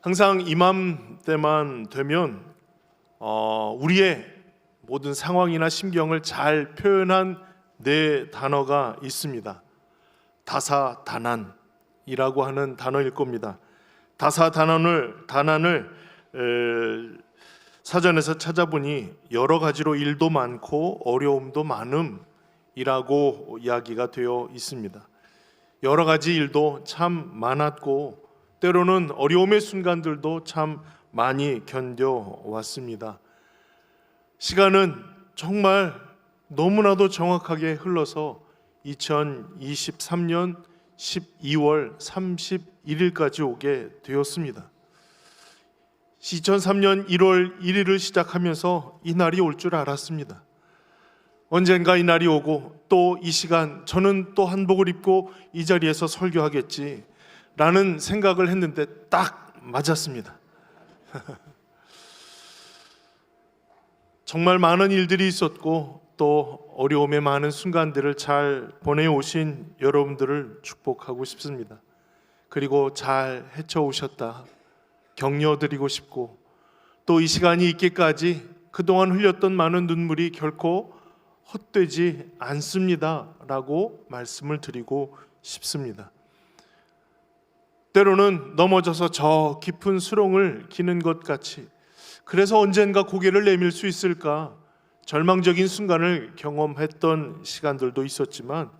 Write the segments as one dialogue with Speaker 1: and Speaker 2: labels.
Speaker 1: 항상 이맘때만 되면 우리의 모든 상황이나 심경을 잘 표현한 네 단어가 있습니다. 다사다난이라고 하는 단어일 겁니다. 다사다난을 사전에서 찾아보니 여러 가지로 일도 많고 어려움도 많음이라고 이야기가 되어 있습니다. 여러 가지 일도 참 많았고 때로는 어려움의 순간들도 참 많이 견뎌왔습니다. 시간은 정말 너무나도 정확하게 흘러서 2023년 12월 31일까지 오게 되었습니다. 2003년 1월 1일을 시작하면서 이 날이 올 줄 알았습니다. 언젠가 이 날이 오고 또 이 시간 저는 또 한복을 입고 이 자리에서 설교하겠지 라는 생각을 했는데 딱 맞았습니다. 정말 많은 일들이 있었고 또 어려움의 많은 순간들을 잘 보내오신 여러분들을 축복하고 싶습니다. 그리고 잘 헤쳐오셨다 격려드리고 싶고 또 이 시간이 있기까지 그동안 흘렸던 많은 눈물이 결코 헛되지 않습니다 라고 말씀을 드리고 싶습니다. 때로는 넘어져서 저 깊은 수렁을 기는 것 같이 그래서 언젠가 고개를 내밀 수 있을까 절망적인 순간을 경험했던 시간들도 있었지만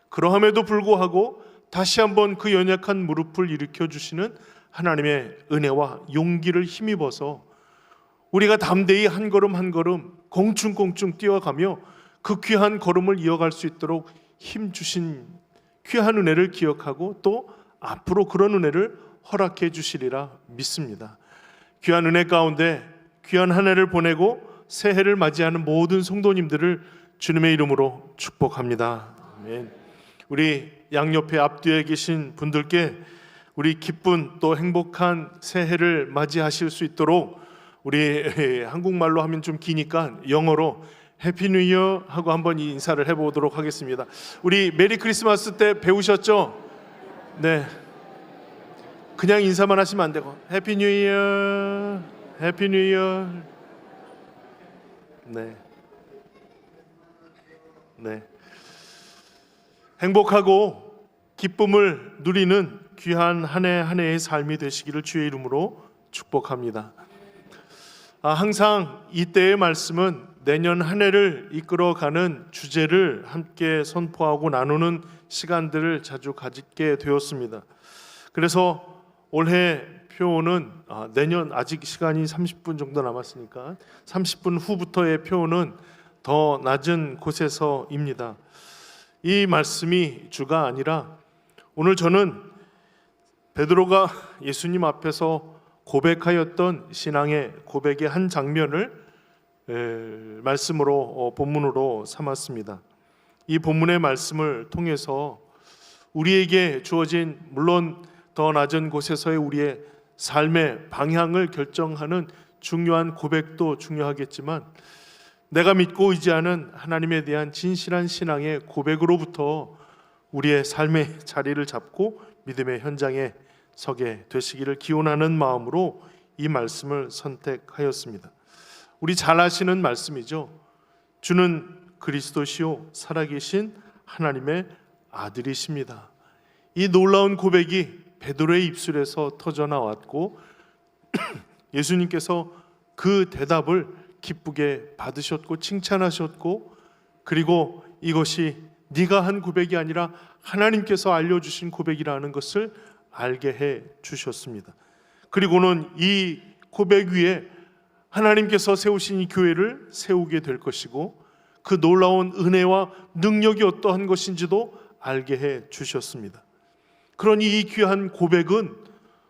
Speaker 1: 그러함에도 불구하고 다시 한번 그 연약한 무릎을 일으켜 주시는 하나님의 은혜와 용기를 힘입어서 우리가 담대히 한 걸음 한 걸음 공충공충 뛰어가며 그 귀한 걸음을 이어갈 수 있도록 힘 주신 귀한 은혜를 기억하고 또 앞으로 그런 은혜를 허락해 주시리라 믿습니다. 귀한 은혜 가운데 귀한 한 해를 보내고 새해를 맞이하는 모든 성도님들을 주님의 이름으로 축복합니다. 아멘. 우리 양옆에 앞뒤에 계신 분들께 우리 기쁜 또 행복한 새해를 맞이하실 수 있도록 우리 한국말로 하면 좀 기니까 영어로 해피 뉴 이어 하고 한번 인사를 해보도록 하겠습니다. 우리 메리 크리스마스 때 배우셨죠? 네, 그냥 인사만 하시면 안 되고 해피 뉴 이어, 해피 뉴 이어. 네. 행복하고 기쁨을 누리는 귀한 한 해 한 해의 삶이 되시기를 주의 이름으로 축복합니다. 항상 이때의 말씀은 내년 한 해를 이끌어가는 주제를 함께 선포하고 나누는 시간들을 자주 가지게 되었습니다. 그래서 올해 표는 내년 아직 시간이 30분 정도 남았으니까 30분 후부터의 표는 더 낮은 곳에서입니다. 이 말씀이 주가 아니라 오늘 저는 베드로가 예수님 앞에서 고백하였던 신앙의 고백의 한 장면을 말씀으로 본문으로 삼았습니다. 이 본문의 말씀을 통해서 우리에게 주어진 물론 더 낮은 곳에서의 우리의 삶의 방향을 결정하는 중요한 고백도 중요하겠지만 내가 믿고 의지하는 하나님에 대한 진실한 신앙의 고백으로부터 우리의 삶의 자리를 잡고 믿음의 현장에 서게 되시기를 기원하는 마음으로 이 말씀을 선택하였습니다. 우리 잘 아시는 말씀이죠. 주는 그리스도시요 살아계신 하나님의 아들이십니다. 이 놀라운 고백이 베드로의 입술에서 터져 나왔고 예수님께서 그 대답을 기쁘게 받으셨고 칭찬하셨고 그리고 이것이 네가 한 고백이 아니라 하나님께서 알려주신 고백이라는 것을 알게 해 주셨습니다. 그리고는 이 고백 위에 하나님께서 세우신 이 교회를 세우게 될 것이고 그 놀라운 은혜와 능력이 어떠한 것인지도 알게 해 주셨습니다. 그러니 이 귀한 고백은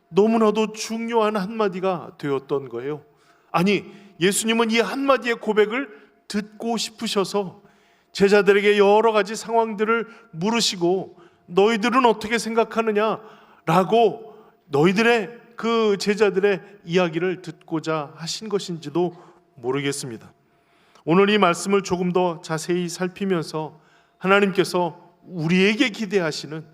Speaker 1: 너무나도 중요한 한마디가 되었던 거예요. 아니, 예수님은 이 한마디의 고백을 듣고 싶으셔서 제자들에게 여러 가지 상황들을 물으시고 너희들은 어떻게 생각하느냐 라고 너희들의 그 제자들의 이야기를 듣고자 하신 것인지도 모르겠습니다. 오늘 이 말씀을 조금 더 자세히 살피면서 하나님께서 우리에게 기대하시는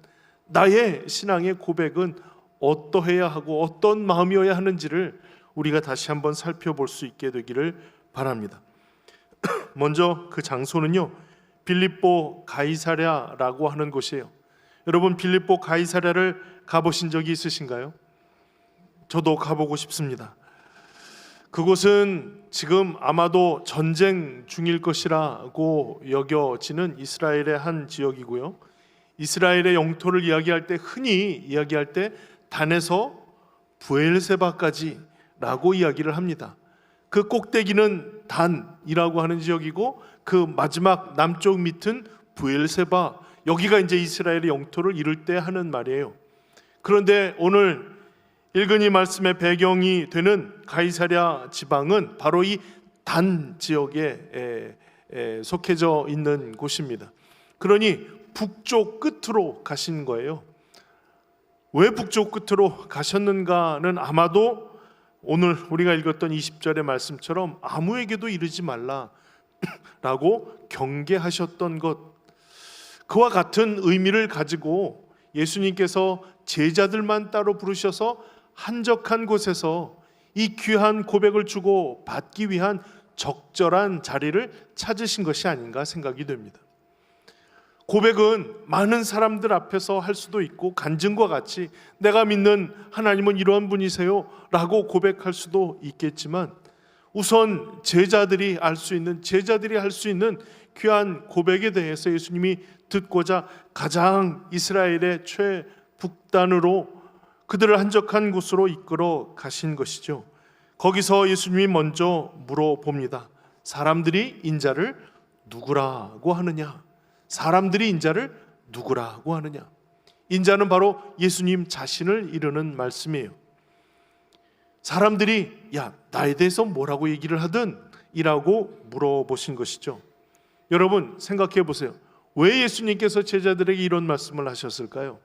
Speaker 1: 나의 신앙의 고백은 어떠해야 하고 어떤 마음이어야 하는지를 우리가 다시 한번 살펴볼 수 있게 되기를 바랍니다. 먼저 그 장소는요, 빌립보 가이사랴라고 하는 곳이에요. 여러분, 빌립보 가이사랴를 가보신 적이 있으신가요? 저도 가보고 싶습니다. 그곳은 지금 아마도 전쟁 중일 것이라고 여겨지는 이스라엘의 한 지역이고요, 이스라엘의 영토를 이야기할 때, 흔히 이야기할 때 단에서 브엘세바까지 라고 이야기를 합니다. 그 꼭대기는 단이라고 하는 지역이고 그 마지막 남쪽 밑은 브엘세바, 여기가 이제 이스라엘의 영토를 이룰 때 하는 말이에요. 그런데 오늘 읽은 이 말씀의 배경이 되는 가이사랴 지방은 바로 이 단 지역에 속해져 있는 곳입니다. 그러니 북쪽 끝으로 가신 거예요. 왜 북쪽 끝으로 가셨는가는 아마도 오늘 우리가 읽었던 20절의 말씀처럼 아무에게도 이르지 말라라고 경계하셨던 것, 그와 같은 의미를 가지고 예수님께서 제자들만 따로 부르셔서 한적한 곳에서 이 귀한 고백을 주고 받기 위한 적절한 자리를 찾으신 것이 아닌가 생각이 됩니다. 고백은 많은 사람들 앞에서 할 수도 있고, 간증과 같이 내가 믿는 하나님은 이러한 분이세요 라고 고백할 수도 있겠지만, 우선 제자들이 할 수 있는 귀한 고백에 대해서 예수님이 듣고자 가장 이스라엘의 최북단으로 그들을 한적한 곳으로 이끌어 가신 것이죠. 거기서 예수님이 먼저 물어봅니다. 사람들이 인자를 누구라고 하느냐? 사람들이 인자를 누구라고 하느냐? 인자는 바로 예수님 자신을 이르는 말씀이에요. 사람들이 나에 대해서 뭐라고 얘기를 하든 이라고 물어보신 것이죠. 여러분, 생각해 보세요. 왜 예수님께서 제자들에게 이런 말씀을 하셨을까요?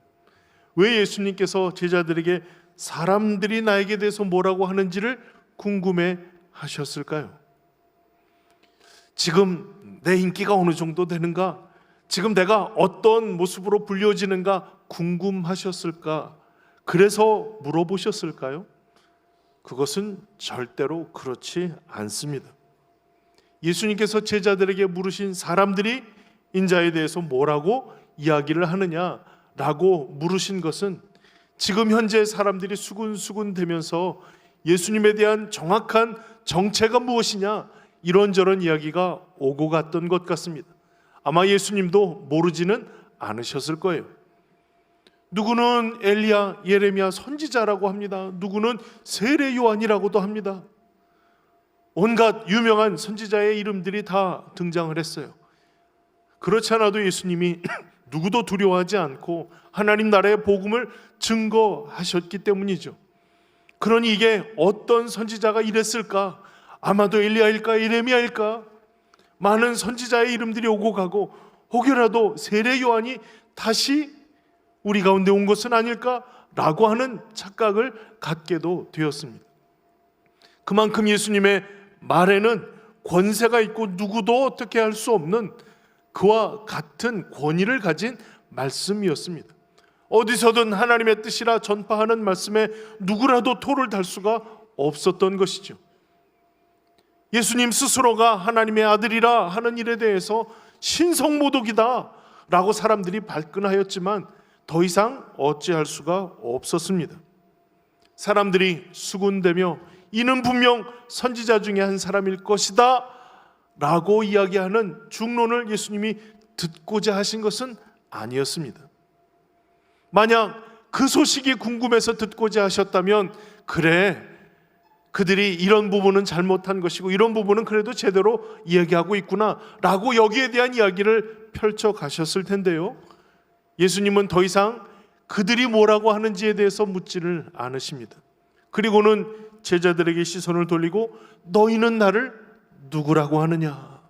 Speaker 1: 왜 예수님께서 제자들에게 사람들이 나에게 대해서 뭐라고 하는지를 궁금해 하셨을까요? 지금 내 인기가 어느 정도 되는가? 지금 내가 어떤 모습으로 불려지는가 궁금하셨을까? 그래서 물어보셨을까요? 그것은 절대로 그렇지 않습니다. 예수님께서 제자들에게 물으신 사람들이 인자에 대해서 뭐라고 이야기를 하느냐라고 물으신 것은 지금 현재 사람들이 수군수군 되면서 예수님에 대한 정확한 정체가 무엇이냐, 이런저런 이야기가 오고 갔던 것 같습니다. 아마 예수님도 모르지는 않으셨을 거예요. 누구는 엘리야, 예레미야 선지자라고 합니다. 누구는 세례 요한이라고도 합니다. 온갖 유명한 선지자의 이름들이 다 등장을 했어요. 그렇지 않아도 예수님이 누구도 두려워하지 않고 하나님 나라의 복음을 증거하셨기 때문이죠. 그러니 이게 어떤 선지자가 이랬을까? 아마도 엘리야일까, 예레미야일까? 많은 선지자의 이름들이 오고 가고, 혹여라도 세례 요한이 다시 우리 가운데 온 것은 아닐까라고 하는 착각을 갖게도 되었습니다. 그만큼 예수님의 말에는 권세가 있고 누구도 어떻게 할 수 없는 그와 같은 권위를 가진 말씀이었습니다. 어디서든 하나님의 뜻이라 전파하는 말씀에 누구라도 토를 달 수가 없었던 것이죠. 예수님 스스로가 하나님의 아들이라 하는 일에 대해서 신성모독이다 라고 사람들이 발끈하였지만 더 이상 어찌할 수가 없었습니다. 사람들이 수군대며 이는 분명 선지자 중에 한 사람일 것이다 라고 이야기하는 중론을 예수님이 듣고자 하신 것은 아니었습니다. 만약 그 소식이 궁금해서 듣고자 하셨다면, 그래, 그들이 이런 부분은 잘못한 것이고 이런 부분은 그래도 제대로 이야기하고 있구나 라고 여기에 대한 이야기를 펼쳐 가셨을 텐데요, 예수님은 더 이상 그들이 뭐라고 하는지에 대해서 묻지를 않으십니다. 그리고는 제자들에게 시선을 돌리고 너희는 나를 누구라고 하느냐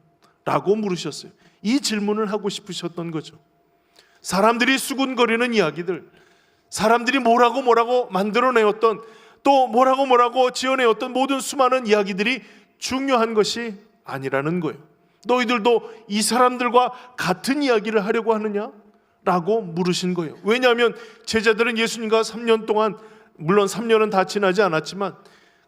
Speaker 1: 라고 물으셨어요. 이 질문을 하고 싶으셨던 거죠. 사람들이 수군거리는 이야기들, 사람들이 뭐라고 만들어내었던, 또 뭐라고 지어내었던 모든 수많은 이야기들이 중요한 것이 아니라는 거예요. 너희들도 이 사람들과 같은 이야기를 하려고 하느냐? 라고 물으신 거예요. 왜냐하면 제자들은 예수님과 3년 동안 물론 3년은 다 지나지 않았지만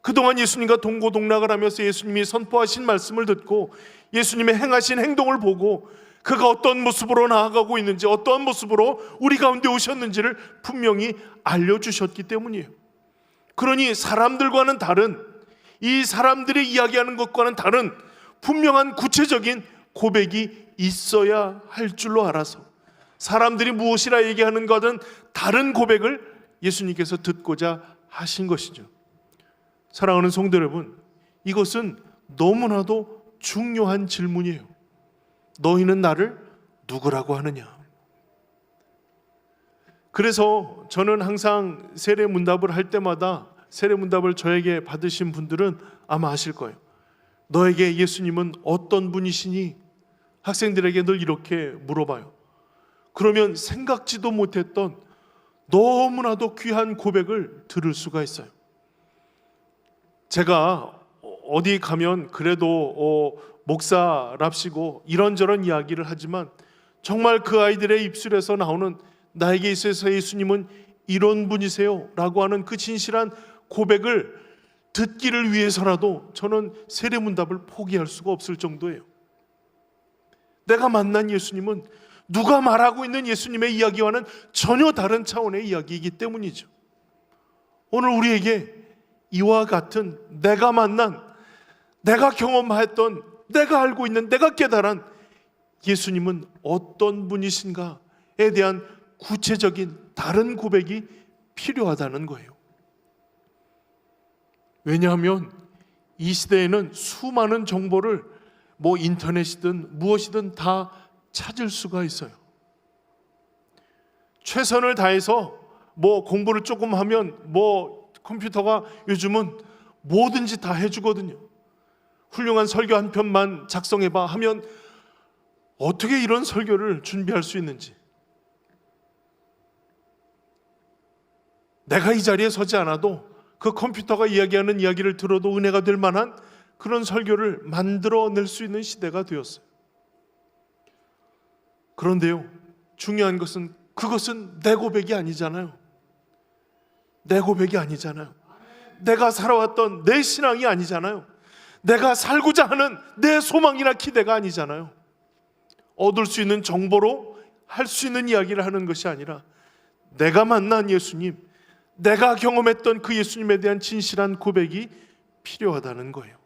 Speaker 1: 그동안 예수님과 동고동락을 하면서 예수님이 선포하신 말씀을 듣고 예수님의 행하신 행동을 보고 그가 어떤 모습으로 나아가고 있는지, 어떠한 모습으로 우리 가운데 오셨는지를 분명히 알려주셨기 때문이에요. 그러니 사람들과는 다른, 이 사람들이 이야기하는 것과는 다른 분명한 구체적인 고백이 있어야 할 줄로 알아서 사람들이 무엇이라 얘기하는 것은 다른 고백을 예수님께서 듣고자 하신 것이죠. 사랑하는 성도 여러분, 이것은 너무나도 중요한 질문이에요. 너희는 나를 누구라고 하느냐? 그래서 저는 항상 세례문답을 할 때마다, 세례문답을 저에게 받으신 분들은 아마 아실 거예요. 너에게 예수님은 어떤 분이시니? 학생들에게 늘 이렇게 물어봐요. 그러면 생각지도 못했던 너무나도 귀한 고백을 들을 수가 있어요. 제가 어디 가면 그래도 목사랍시고 이런저런 이야기를 하지만 정말 그 아이들의 입술에서 나오는 나에게 있어서 예수님은 이런 분이세요 라고 하는 그 진실한 고백을 듣기를 위해서라도 저는 세례문답을 포기할 수가 없을 정도예요. 내가 만난 예수님은 누가 말하고 있는 예수님의 이야기와는 전혀 다른 차원의 이야기이기 때문이죠. 오늘 우리에게 이와 같은 내가 만난, 내가 경험했던, 내가 알고 있는, 내가 깨달은 예수님은 어떤 분이신가에 대한 구체적인 다른 고백이 필요하다는 거예요. 왜냐하면 이 시대에는 수많은 정보를 인터넷이든 무엇이든 다 찾을 수가 있어요. 최선을 다해서 공부를 조금 하면 컴퓨터가 요즘은 뭐든지 다 해주거든요. 훌륭한 설교 한 편만 작성해봐 하면 어떻게 이런 설교를 준비할 수 있는지, 내가 이 자리에 서지 않아도 그 컴퓨터가 이야기하는 이야기를 들어도 은혜가 될 만한 그런 설교를 만들어낼 수 있는 시대가 되었어요. 그런데요, 중요한 것은 그것은 내 고백이 아니잖아요. 내 고백이 아니잖아요. 내가 살아왔던 내 신앙이 아니잖아요. 내가 살고자 하는 내 소망이나 기대가 아니잖아요. 얻을 수 있는 정보로 할 수 있는 이야기를 하는 것이 아니라 내가 만난 예수님, 내가 경험했던 그 예수님에 대한 진실한 고백이 필요하다는 거예요.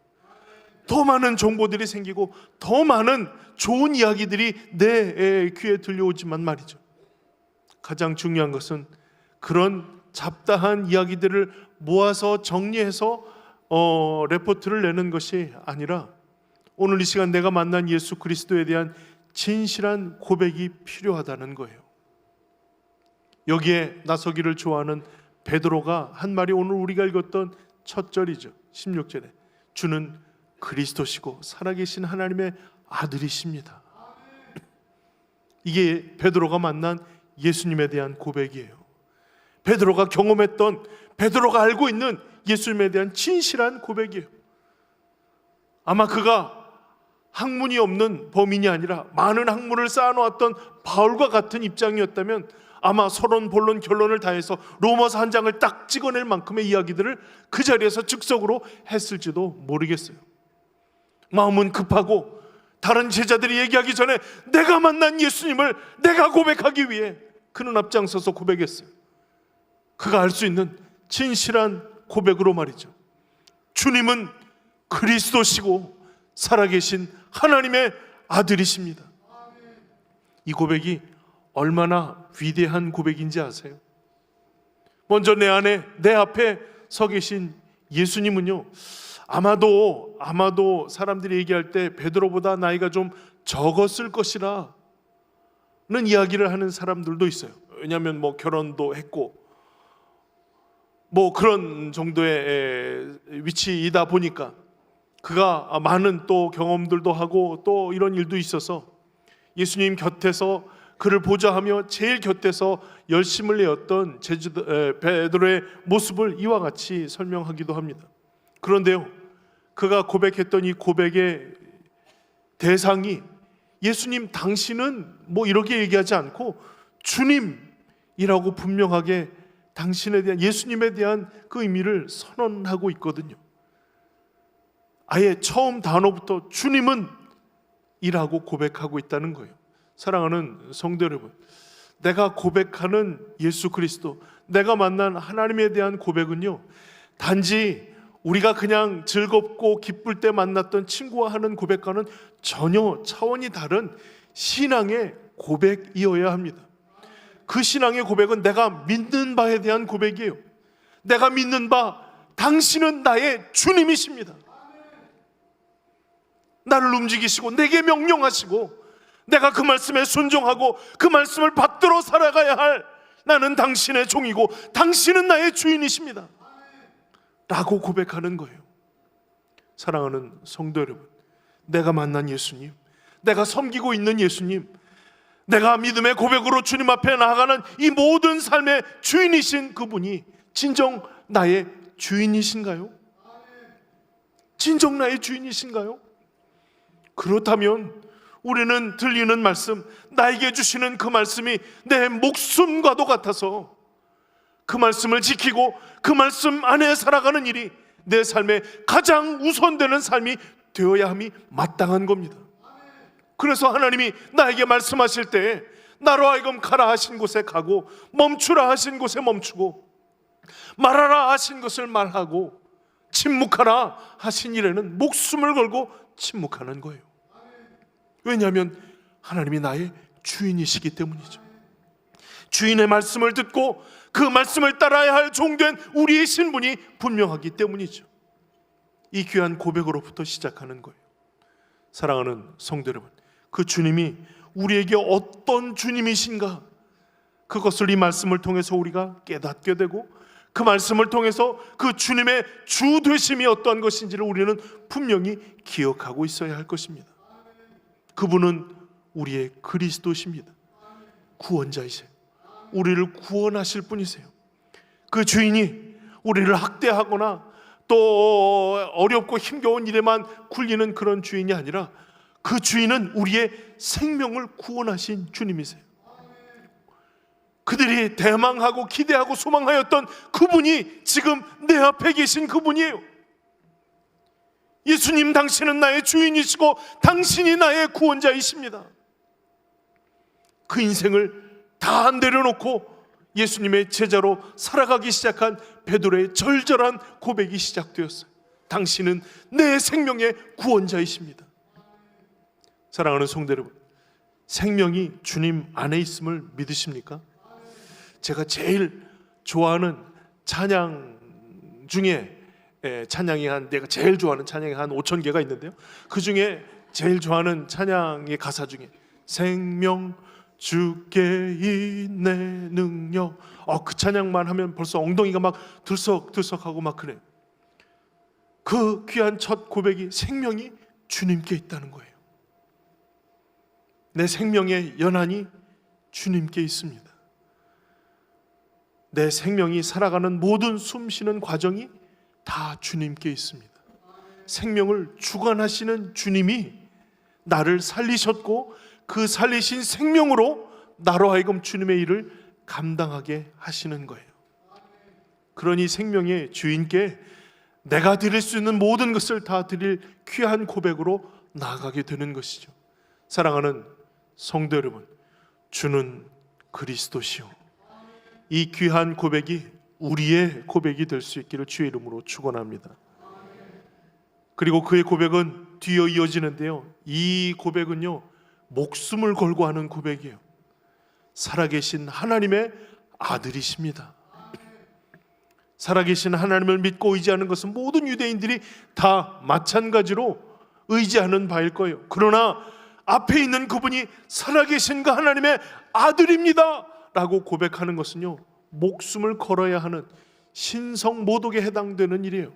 Speaker 1: 더 많은 정보들이 생기고 더 많은 좋은 이야기들이 내 귀에 들려오지만 말이죠, 가장 중요한 것은 그런 잡다한 이야기들을 모아서 정리해서 레포트를 내는 것이 아니라 오늘 이 시간 내가 만난 예수 그리스도에 대한 진실한 고백이 필요하다는 거예요. 여기에 나서기를 좋아하는 베드로가 한 말이 오늘 우리가 읽었던 첫 절이죠. 16절에 주는 그리스도시고 살아계신 하나님의 아들이십니다. 이게 베드로가 만난 예수님에 대한 고백이에요. 베드로가 경험했던, 베드로가 알고 있는 예수님에 대한 진실한 고백이에요. 아마 그가 학문이 없는 범인이 아니라 많은 학문을 쌓아놓았던 바울과 같은 입장이었다면 아마 서론, 본론, 결론을 다해서 로마서 한 장을 딱 찍어낼 만큼의 이야기들을 그 자리에서 즉석으로 했을지도 모르겠어요. 마음은 급하고 다른 제자들이 얘기하기 전에 내가 만난 예수님을 내가 고백하기 위해 그는 앞장서서 고백했어요. 그가 알 수 있는 진실한 고백으로 말이죠. 주님은 그리스도시고 살아계신 하나님의 아들이십니다. 이 고백이 얼마나 위대한 고백인지 아세요? 먼저 내 안에, 내 앞에 서 계신 예수님은요, 아마도 사람들이 얘기할 때 베드로보다 나이가 좀 적었을 것이라는 이야기를 하는 사람들도 있어요. 왜냐하면 결혼도 했고 그런 정도의 위치이다 보니까 그가 많은 또 경험들도 하고 또 이런 일도 있어서 예수님 곁에서 그를 보좌하며 제일 곁에서 열심을 내었던 베드로의 모습을 이와 같이 설명하기도 합니다. 그런데요, 그가 고백했던 이 고백의 대상이 예수님 당신은 이렇게 얘기하지 않고 주님이라고 분명하게 당신에 대한, 예수님에 대한 그 의미를 선언하고 있거든요. 아예 처음 단어부터 주님은 이라고 고백하고 있다는 거예요. 사랑하는 성도 여러분, 내가 고백하는 예수 그리스도, 내가 만난 하나님에 대한 고백은요, 단지 우리가 그냥 즐겁고 기쁠 때 만났던 친구와 하는 고백과는 전혀 차원이 다른 신앙의 고백이어야 합니다. 그 신앙의 고백은 내가 믿는 바에 대한 고백이에요. 내가 믿는 바, 당신은 나의 주님이십니다. 나를 움직이시고 내게 명령하시고 내가 그 말씀에 순종하고 그 말씀을 받들어 살아가야 할 나는 당신의 종이고 당신은 나의 주인이십니다 라고 고백하는 거예요. 사랑하는 성도 여러분, 내가 만난 예수님, 내가 섬기고 있는 예수님, 내가 믿음의 고백으로 주님 앞에 나아가는 이 모든 삶의 주인이신 그분이 진정 나의 주인이신가요? 진정 나의 주인이신가요? 그렇다면 우리는 들리는 말씀, 나에게 주시는 그 말씀이 내 목숨과도 같아서 그 말씀을 지키고 그 말씀 안에 살아가는 일이 내 삶의 가장 우선되는 삶이 되어야 함이 마땅한 겁니다. 그래서 하나님이 나에게 말씀하실 때 나로 하여금 가라 하신 곳에 가고 멈추라 하신 곳에 멈추고 말하라 하신 것을 말하고 침묵하라 하신 일에는 목숨을 걸고 침묵하는 거예요. 왜냐하면 하나님이 나의 주인이시기 때문이죠. 주인의 말씀을 듣고 그 말씀을 따라야 할 종된 우리의 신분이 분명하기 때문이죠. 이 귀한 고백으로부터 시작하는 거예요. 사랑하는 성도 여러분, 그 주님이 우리에게 어떤 주님이신가, 그것을 이 말씀을 통해서 우리가 깨닫게 되고 그 말씀을 통해서 그 주님의 주 되심이 어떠한 것인지를 우리는 분명히 기억하고 있어야 할 것입니다. 그분은 우리의 그리스도십니다. 구원자이세요. 우리를 구원하실 분이세요. 그 주인이 우리를 학대하거나 또 어렵고 힘겨운 일에만 굴리는 그런 주인이 아니라 그 주인은 우리의 생명을 구원하신 주님이세요. 그들이 대망하고 기대하고 소망하였던 그분이 지금 내 앞에 계신 그분이에요. 예수님, 당신은 나의 주인이시고 당신이 나의 구원자이십니다. 그 인생을 다 내려놓고 예수님의 제자로 살아가기 시작한 베드로의 절절한 고백이 시작되었어요. 당신은 내 생명의 구원자이십니다. 사랑하는 성도 여러분, 생명이 주님 안에 있음을 믿으십니까? 제가 제일 좋아하는 찬양 중에 내가 제일 좋아하는 찬양이 한 5,000개가 있는데요, 그 중에 제일 좋아하는 찬양의 가사 중에 생명 주께 있네 능력, 그 찬양만 하면 벌써 엉덩이가 막 들썩들썩하고 막 그래요. 그 귀한 첫 고백이 생명이 주님께 있다는 거예요. 내 생명의 연한이 주님께 있습니다. 내 생명이 살아가는 모든 숨쉬는 과정이 다 주님께 있습니다. 생명을 주관하시는 주님이 나를 살리셨고 그 살리신 생명으로 나로 하여금 주님의 일을 감당하게 하시는 거예요. 그러니 생명의 주인께 내가 드릴 수 있는 모든 것을 다 드릴 귀한 고백으로 나아가게 되는 것이죠. 사랑하는 성도 여러분, 주는 그리스도시요, 이 귀한 고백이 우리의 고백이 될 수 있기를 주의 이름으로 축원합니다. 그리고 그의 고백은 뒤에 이어지는데요, 이 고백은요 목숨을 걸고 하는 고백이에요. 살아계신 하나님의 아들이십니다. 살아계신 하나님을 믿고 의지하는 것은 모든 유대인들이 다 마찬가지로 의지하는 바일 거예요. 그러나 앞에 있는 그분이 살아계신 그 하나님의 아들입니다 라고 고백하는 것은요, 목숨을 걸어야 하는 신성모독에 해당되는 일이에요.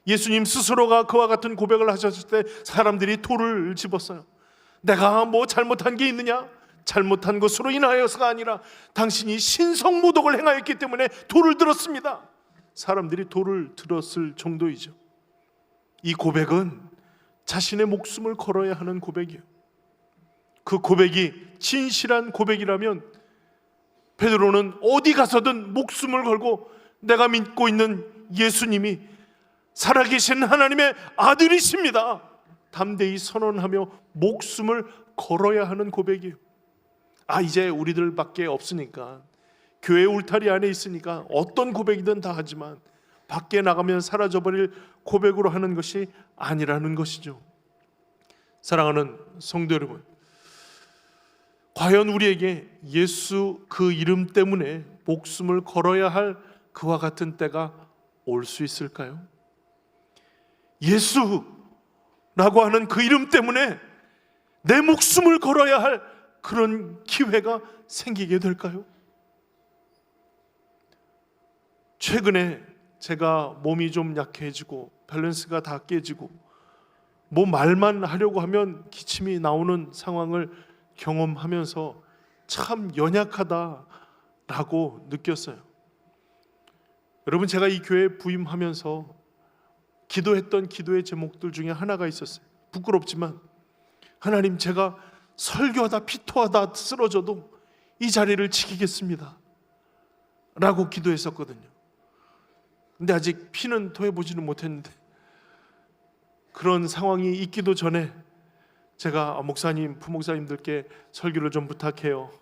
Speaker 1: 예수님 스스로가 그와 같은 고백을 하셨을 때 사람들이 돌을 집었어요. 내가 뭐 잘못한 게 있느냐? 잘못한 것으로 인하여서가 아니라 당신이 신성모독을 행하였기 때문에 돌을 들었습니다. 사람들이 돌을 들었을 정도이죠. 이 고백은 자신의 목숨을 걸어야 하는 고백이에요. 그 고백이 진실한 고백이라면 베드로는 어디 가서든 목숨을 걸고 내가 믿고 있는 예수님이 살아계신 하나님의 아들이십니다, 담대히 선언하며 목숨을 걸어야 하는 고백이에요. 이제 우리들밖에 없으니까, 교회 울타리 안에 있으니까 어떤 고백이든 다 하지만 밖에 나가면 사라져버릴 고백으로 하는 것이 아니라는 것이죠. 사랑하는 성도 여러분, 과연 우리에게 예수 그 이름 때문에 목숨을 걸어야 할 그와 같은 때가 올 수 있을까요? 예수라고 하는 그 이름 때문에 내 목숨을 걸어야 할 그런 기회가 생기게 될까요? 최근에 제가 몸이 좀 약해지고 밸런스가 다 깨지고 뭐 말만 하려고 하면 기침이 나오는 상황을 경험하면서 참 연약하다라고 느꼈어요. 여러분, 제가 이 교회에 부임하면서 기도했던 기도의 제목들 중에 하나가 있었어요. 부끄럽지만, 하나님, 제가 설교하다 피토하다 쓰러져도 이 자리를 지키겠습니다 라고 기도했었거든요. 근데 아직 피는 토해보지는 못했는데, 그런 상황이 있기도 전에 제가 목사님, 부목사님들께 설교를 좀 부탁해요,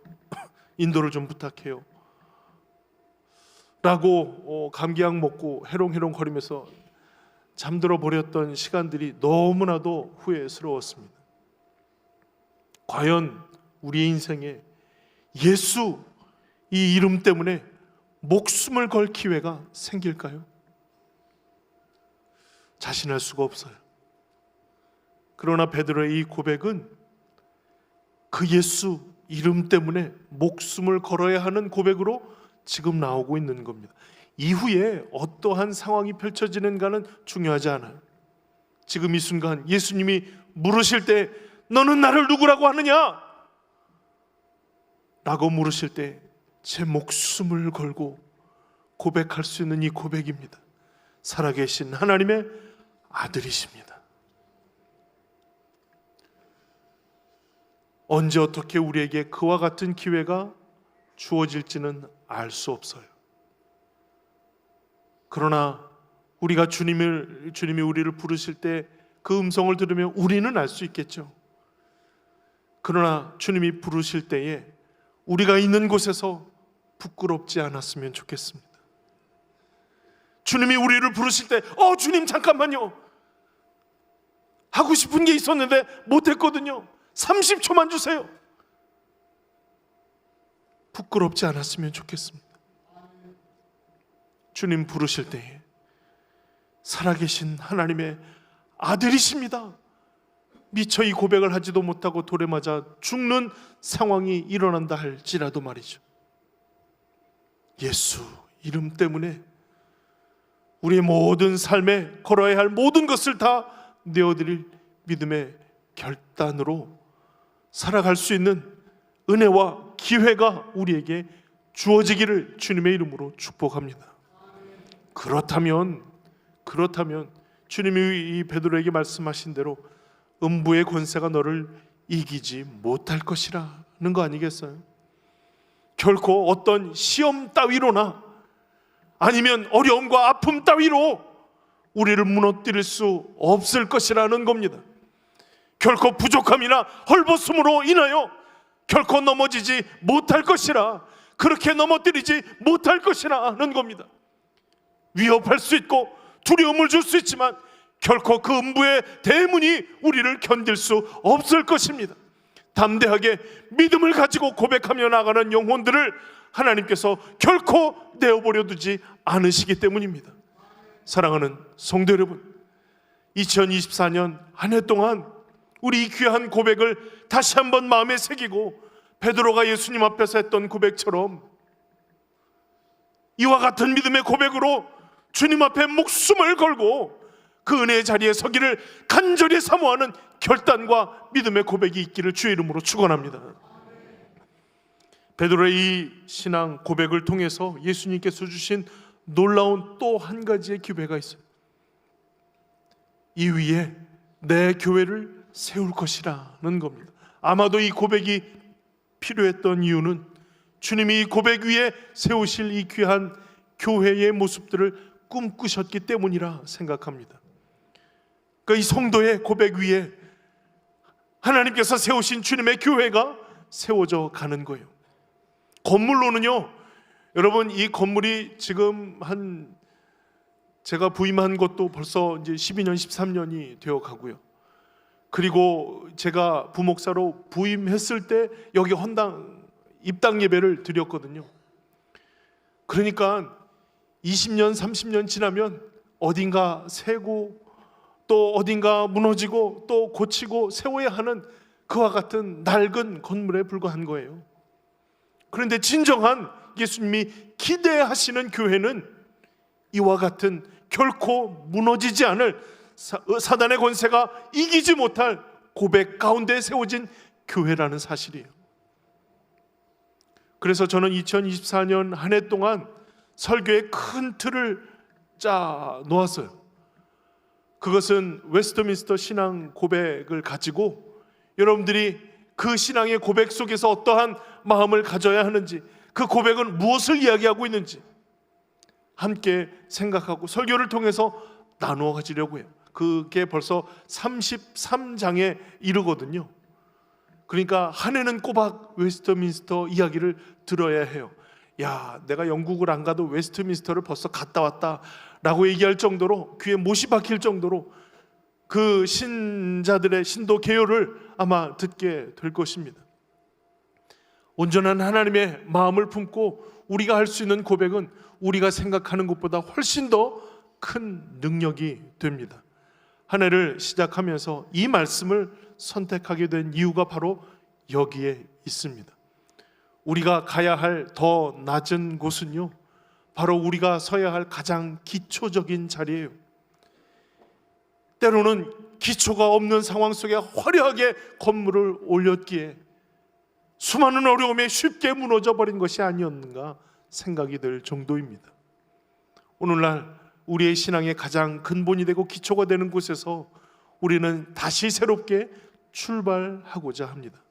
Speaker 1: 인도를 좀 부탁해요 라고 감기약 먹고 해롱해롱 거리면서 잠들어 버렸던 시간들이 너무나도 후회스러웠습니다. 과연 우리의 인생에 예수 이 이름 때문에 목숨을 걸 기회가 생길까요? 자신할 수가 없어요. 그러나 베드로의 이 고백은 그 예수 이름 때문에 목숨을 걸어야 하는 고백으로 지금 나오고 있는 겁니다. 이후에 어떠한 상황이 펼쳐지는가는 중요하지 않아요. 지금 이 순간 예수님이 물으실 때 너는 나를 누구라고 하느냐? 라고 물으실 때 제 목숨을 걸고 고백할 수 있는 이 고백입니다. 살아계신 하나님의 아들이십니다. 언제 어떻게 우리에게 그와 같은 기회가 주어질지는 알 수 없어요. 그러나 우리가 주님이 우리를 부르실 때 그 음성을 들으면 우리는 알 수 있겠죠. 그러나 주님이 부르실 때에 우리가 있는 곳에서 부끄럽지 않았으면 좋겠습니다. 주님이 우리를 부르실 때 주님 잠깐만요, 하고 싶은 게 있었는데 못했거든요, 30초만 주세요, 부끄럽지 않았으면 좋겠습니다. 주님 부르실 때에 살아계신 하나님의 아들이십니다, 미처 이 고백을 하지도 못하고 돌에 맞아 죽는 상황이 일어난다 할지라도 말이죠, 예수 이름 때문에 우리의 모든 삶에 걸어야 할 모든 것을 다 내어드릴 믿음의 결단으로 살아갈 수 있는 은혜와 기회가 우리에게 주어지기를 주님의 이름으로 축복합니다. 그렇다면 주님이 이 베드로에게 말씀하신 대로 음부의 권세가 너를 이기지 못할 것이라는 거 아니겠어요? 결코 어떤 시험 따위로나 아니면 어려움과 아픔 따위로 우리를 무너뜨릴 수 없을 것이라는 겁니다. 결코 부족함이나 헐벗음으로 인하여 결코 넘어지지 못할 것이라, 그렇게 넘어뜨리지 못할 것이라는 겁니다. 위협할 수 있고 두려움을 줄 수 있지만 결코 그 음부의 대문이 우리를 견딜 수 없을 것입니다. 담대하게 믿음을 가지고 고백하며 나가는 영혼들을 하나님께서 결코 내어버려 두지 않으시기 때문입니다. 사랑하는 성도 여러분, 2024년 한 해 동안 우리 이 귀한 고백을 다시 한번 마음에 새기고 베드로가 예수님 앞에서 했던 고백처럼 이와 같은 믿음의 고백으로 주님 앞에 목숨을 걸고 그 은혜의 자리에 서기를 간절히 사모하는 결단과 믿음의 고백이 있기를 주의 이름으로 축원합니다. 베드로의 이 신앙 고백을 통해서 예수님께서 주신 놀라운 또 한 가지의 기회가 있어요. 이 위에 내 교회를 세울 것이라는 겁니다. 아마도 이 고백이 필요했던 이유는 주님이 고백 위에 세우실 이 귀한 교회의 모습들을 꿈꾸셨기 때문이라 생각합니다. 그러니까 이 성도의 고백 위에 하나님께서 세우신 주님의 교회가 세워져 가는 거예요. 건물로는요, 여러분, 이 건물이 지금 제가 부임한 것도 벌써 이제 12년, 13년이 되어 가고요. 그리고 제가 부목사로 부임했을 때 여기 입당 예배를 드렸거든요. 그러니까 20년, 30년 지나면 어딘가 새고 또 어딘가 무너지고 또 고치고 세워야 하는 그와 같은 낡은 건물에 불과한 거예요. 그런데 진정한 예수님이 기대하시는 교회는 이와 같은 결코 무너지지 않을 사단의 권세가 이기지 못할 고백 가운데 세워진 교회라는 사실이에요. 그래서 저는 2024년 한 해 동안 설교의 큰 틀을 짜 놓았어요. 그것은 웨스트민스터 신앙 고백을 가지고 여러분들이 그 신앙의 고백 속에서 어떠한 마음을 가져야 하는지, 그 고백은 무엇을 이야기하고 있는지 함께 생각하고 설교를 통해서 나누어 가지려고 해요. 그게 벌써 33장에 이르거든요. 그러니까 한 해는 꼬박 웨스트민스터 이야기를 들어야 해요. 야, 내가 영국을 안 가도 웨스트민스터를 벌써 갔다 왔다 라고 얘기할 정도로, 귀에 못이 박힐 정도로 그 신자들의 신도 개요를 아마 듣게 될 것입니다. 온전한 하나님의 마음을 품고 우리가 할 수 있는 고백은 우리가 생각하는 것보다 훨씬 더 큰 능력이 됩니다. 한 해를 시작하면서 이 말씀을 선택하게 된 이유가 바로 여기에 있습니다. 우리가 가야 할 더 낮은 곳은요, 바로 우리가 서야 할 가장 기초적인 자리예요. 때로는 기초가 없는 상황 속에 화려하게 건물을 올렸기에 수많은 어려움에 쉽게 무너져 버린 것이 아니었는가 생각이 들 정도입니다. 오늘날 우리의 신앙의 가장 근본이 되고 기초가 되는 곳에서 우리는 다시 새롭게 출발하고자 합니다.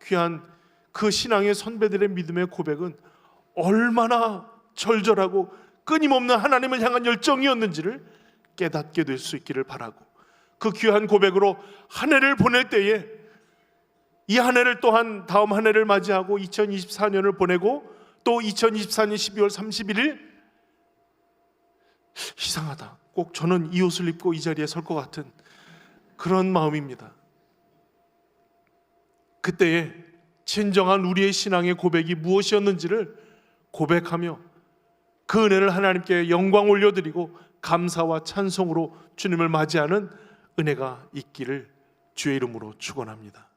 Speaker 1: 귀한 그 신앙의 선배들의 믿음의 고백은 얼마나 절절하고 끊임없는 하나님을 향한 열정이었는지를 깨닫게 될 수 있기를 바라고, 그 귀한 고백으로 한 해를 보낼 때에 이 한 해를 또한 다음 한 해를 맞이하고 2024년을 보내고 또 2024년 12월 31일 이상하다, 꼭 저는 이 옷을 입고 이 자리에 설 것 같은 그런 마음입니다. 그때에 진정한 우리의 신앙의 고백이 무엇이었는지를 고백하며 그 은혜를 하나님께 영광 올려드리고 감사와 찬송으로 주님을 맞이하는 은혜가 있기를 주의 이름으로 축원합니다.